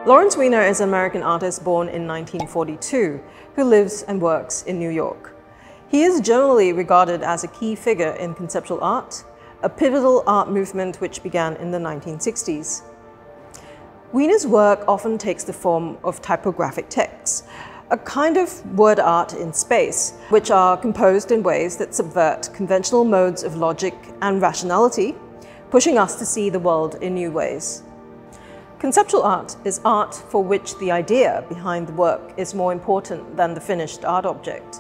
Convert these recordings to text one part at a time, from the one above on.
Lawrence Weiner is an American artist born in 1942 who lives and works in New York. He is generally regarded as a key figure in conceptual art, a pivotal art movement which began in the 1960s. Weiner's work often takes the form of typographic texts, a kind of word art in space, which are composed in ways that subvert conventional modes of logic and rationality, pushing us to see the world in new ways. Conceptual art is art for which the idea behind the work is more important than the finished art object.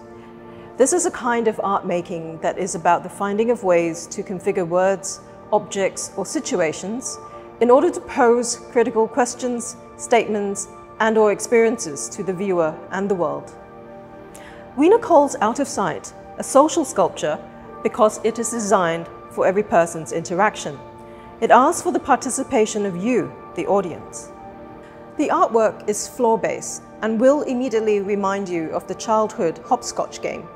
This is a kind of art making that is about the finding of ways to configure words, objects, or situations in order to pose critical questions, statements, and/or experiences to the viewer and the world. Weiner calls Out of Sight a social sculpture because it is designed for every person's interaction. It asks for the participation of you, the audience. The artwork is floor-based and will immediately remind you of the childhood hopscotch game,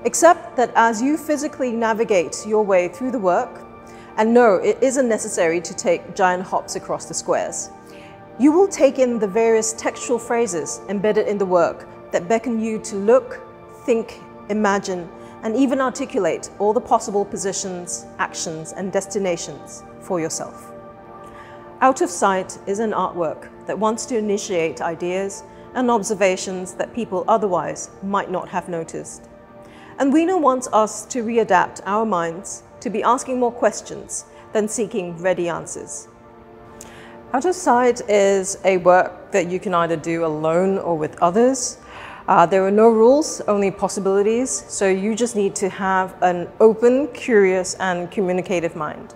except that as you physically navigate your way through the work, and no, it isn't necessary to take giant hops across the squares, you will take in the various textual phrases embedded in the work that beckon you to look, think, imagine, and even articulate all the possible positions, actions, and destinations for yourself. Out of Sight is an artwork that wants to initiate ideas and observations that people otherwise might not have noticed. And Weiner wants us to readapt our minds to be asking more questions than seeking ready answers. Out of Sight is a work that you can either do alone or with others. There are no rules, only possibilities, so you just need to have an open, curious, and communicative mind.